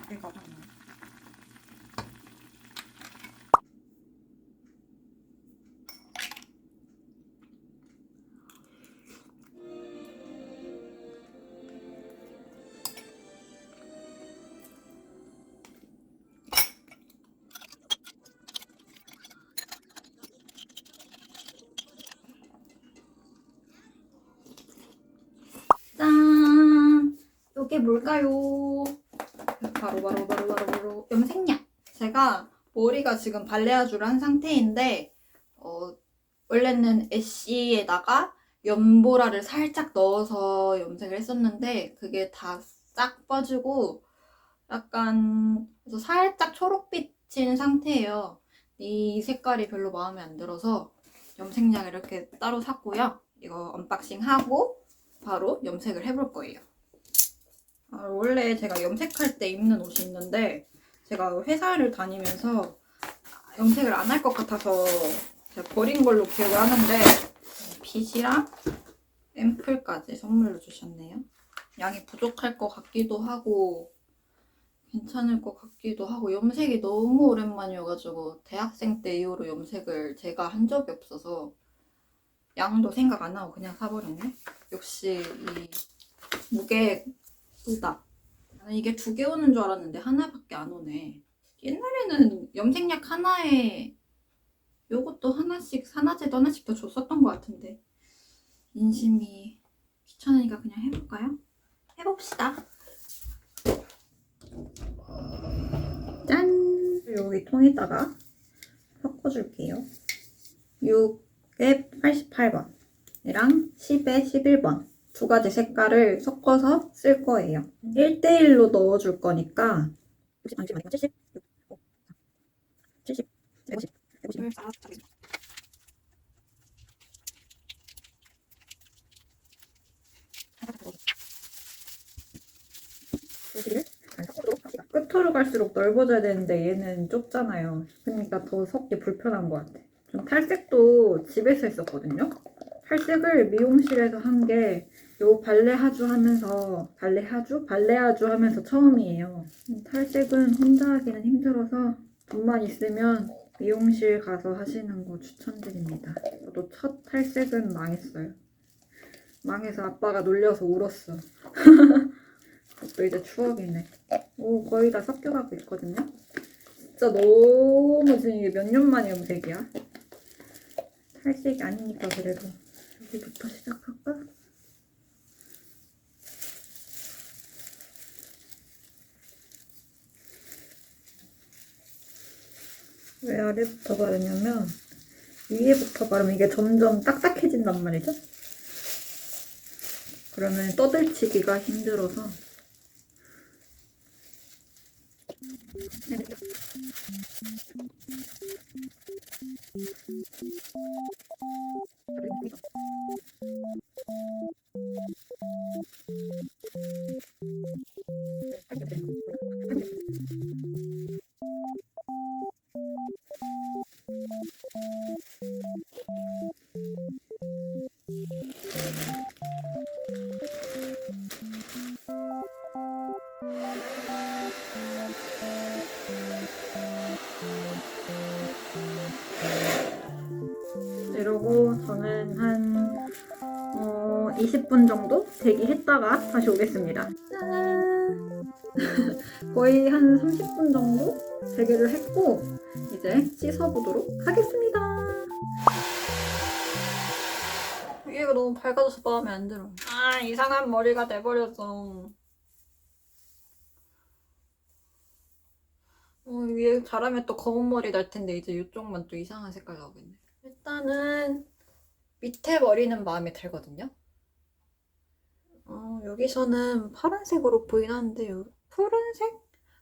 이거 짠! 이게 뭘까요? 바로 염색약! 제가 머리가 지금 발레아주를 한 상태인데 원래는 애쉬에다가 연보라를 살짝 넣어서 염색을 했었는데 그게 다 싹 빠지고 약간 그래서 살짝 초록빛인 상태예요. 이 색깔이 별로 마음에 안 들어서 염색약을 이렇게 따로 샀고요. 이거 언박싱하고 바로 염색을 해볼 거예요. 원래 제가 염색할 때 입는 옷이 있는데 제가 회사를 다니면서 염색을 안 할 것 같아서 제가 버린 걸로 기억을 하는데 빗이랑 앰플까지 선물로 주셨네요. 양이 부족할 것 같기도 하고 괜찮을 것 같기도 하고 염색이 너무 오랜만이어가지고 대학생 때 이후로 염색을 제가 한 적이 없어서 양도 생각 안 하고 그냥 사버렸네. 역시 이 무게 크다. 나는 이게 2개 오는 줄 알았는데 하나밖에 안 오네. 옛날에는 염색약 하나에 요것도 하나씩 산화제도 하나씩 더 줬었던 것 같은데 인심이 귀찮으니까 그냥 해볼까요? 해봅시다. 짠! 여기 통에다가 섞어줄게요. 6에 88번 이랑 10에 11번 두 가지 색깔을 섞어서 쓸 거예요. 1대1로 넣어줄 거니까 60, 70, 70, 150, 150을 싹 잡겠습니다. 끝으로 갈수록 넓어져야 되는데 얘는 좁잖아요. 그러니까 더 섞기 불편한 것 같아. 전 탈색도 집에서 했었거든요. 탈색을 미용실에서 한 게 요 발레아주 하면서 처음이에요. 탈색은 혼자 하기는 힘들어서 돈만 있으면 미용실 가서 하시는 거 추천드립니다. 저도 첫 탈색은 망했어요. 망해서 아빠가 놀려서 울었어. 그것도 이제 추억이네. 오, 거의 다 섞여가고 있거든요. 진짜 너무 지금 이게 몇 년 만에 염색이야. 탈색이 아니니까 그래도 여기부터 시작할까? 왜 아래부터 바르냐면 위에부터 바르면 이게 점점 딱딱해진단 말이죠. 그러면 떠들치기가 힘들어서 이러고 저는 한 20분 정도 대기했다가 다시 오겠습니다. 짠! 거의 한 30분 정도 재개를 했고 이제 씻어보도록 하겠습니다. 위에가 너무 밝아져서 마음에 안 들어. 아, 이상한 머리가 돼버렸어. 위에 잘하면 또 검은 머리 날 텐데 이제 이쪽만 또 이상한 색깔 나오겠네. 일단은 밑에 머리는 마음에 들거든요. 여기서는 파란색으로 보긴 하는데 푸른색?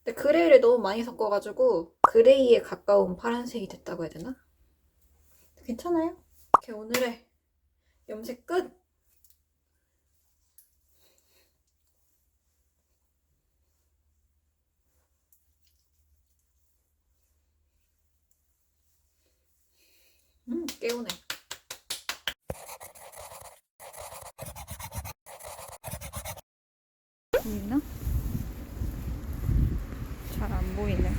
근데 그레이를 너무 많이 섞어가지고 그레이에 가까운 파란색이 됐다고 해야 되나? 괜찮아요. 이렇게 오늘의 염색 끝! 깨우네. 보이나? 잘 안 보이네.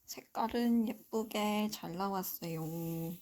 색깔은 예쁘게 잘 나왔어요.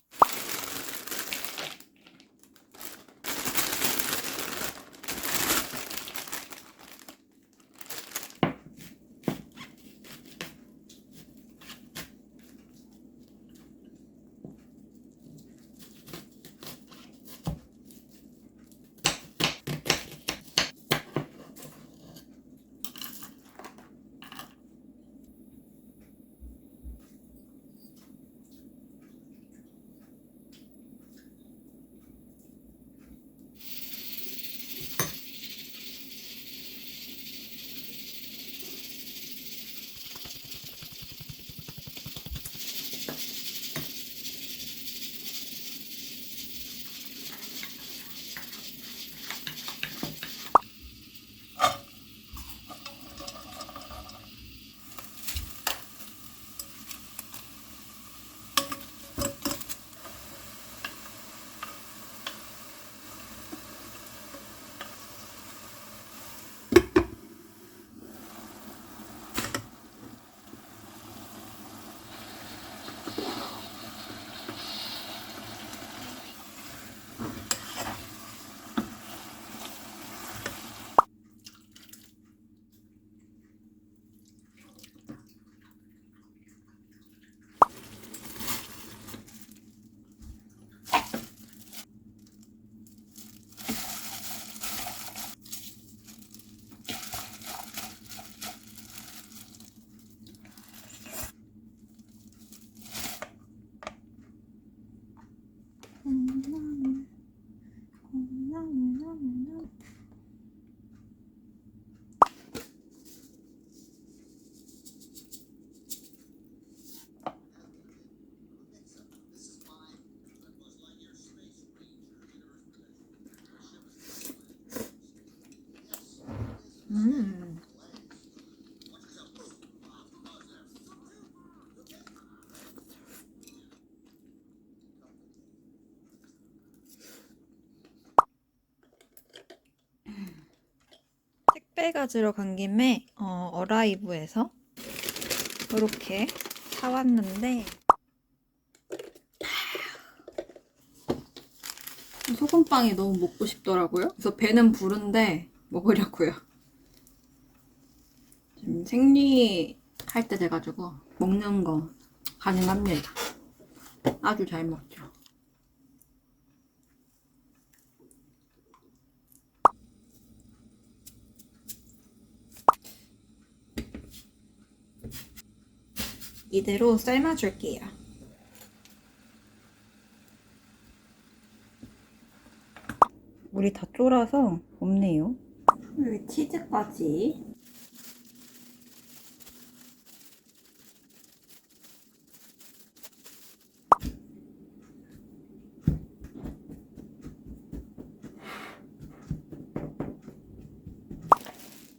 택배 가지러 간 김에 어라이브에서 이렇게 사왔는데 소금빵이 너무 먹고 싶더라고요. 그래서 배는 부른데 먹으려고요. 지금 생리할 때 돼가지고 먹는 거 가능합니다. 아주 잘 먹죠. 이대로 삶아줄게요. 물이 다 쫄아서 없네요. 여기 치즈까지.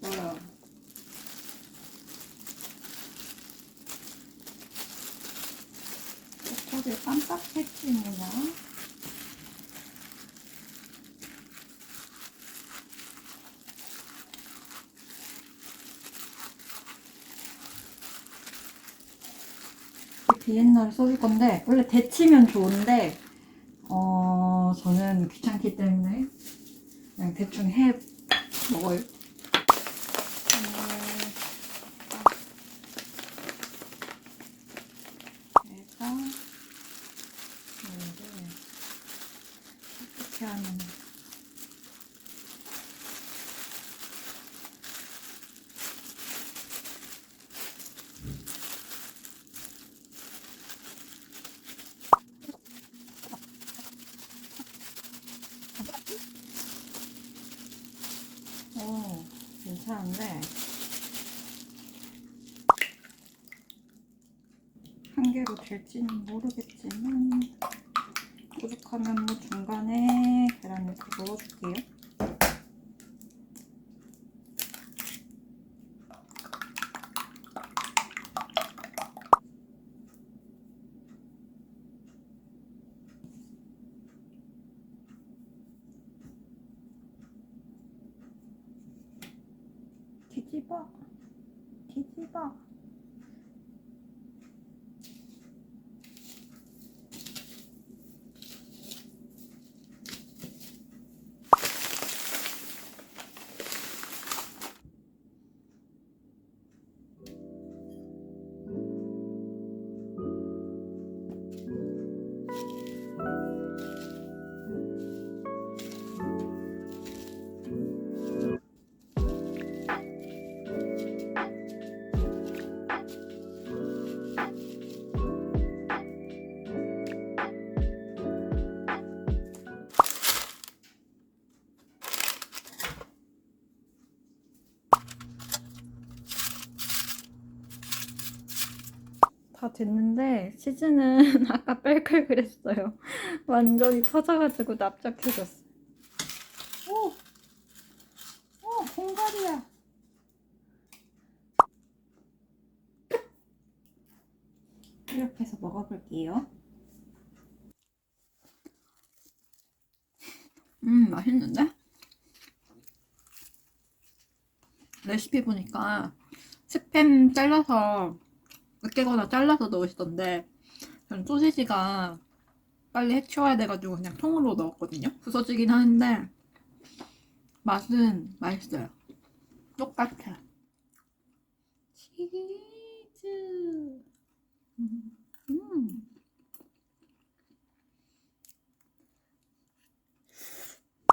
뭐야? 초코를 깜빡 했지뭐냐? 비엔나를 써줄 건데 원래 데치면 좋은데 저는 귀찮기 때문에 그냥 대충 해 먹어요. 그래서 이거를 이렇게 하면 오, 괜찮은데 한 개로 될지는 모르겠지만 부족하면 뭐 중간에 계란 이렇게 넣어줄게요. 뒤집어, 뒤집어. 다 됐는데 치즈는 아까 뺄 걸 그랬어요. 완전히 터져가지고 납작해졌어. 오! 공갈이야. 이렇게 해서 먹어볼게요. 맛있는데? 레시피 보니까 스팸 잘라서 으깨거나 잘라서 넣으시던데 저는 소시지가 빨리 해치워야 돼가지고 그냥 통으로 넣었거든요. 부서지긴 하는데 맛은 맛있어요. 똑같아. 치즈.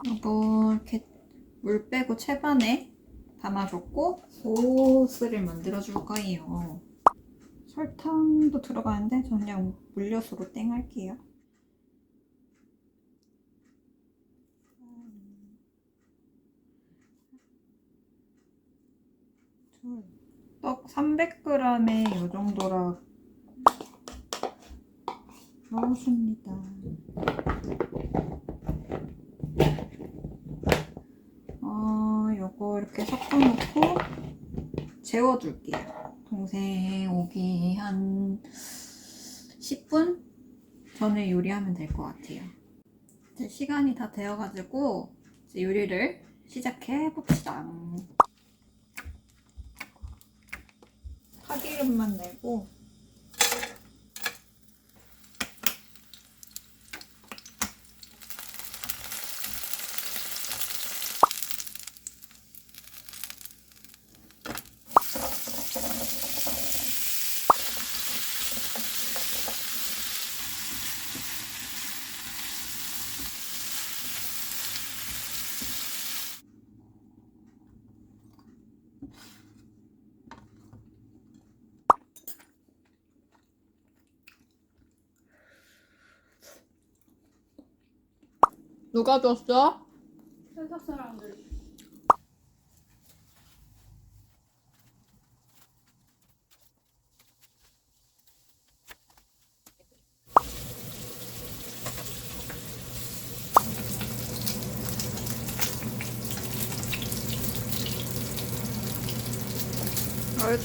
이거 이렇게 물 빼고 채반에 담아줬고 소스를 만들어줄 거예요. 설탕도 들어가는데 저 그냥 물엿으로 땡 할게요. 떡 300g에 이 정도라 넣어줍니다. 요거 이렇게 섞어놓고 재워둘게요. 동생 오기 한 10분 전에 요리하면 될 것 같아요. 이제 시간이 다 되어가지고 이제 요리를 시작해봅시다. 파기름만 내고 누가 줬어? 회사 사람들.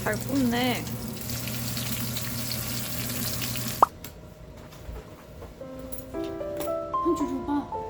잘 굽네. 한 줄 줘봐.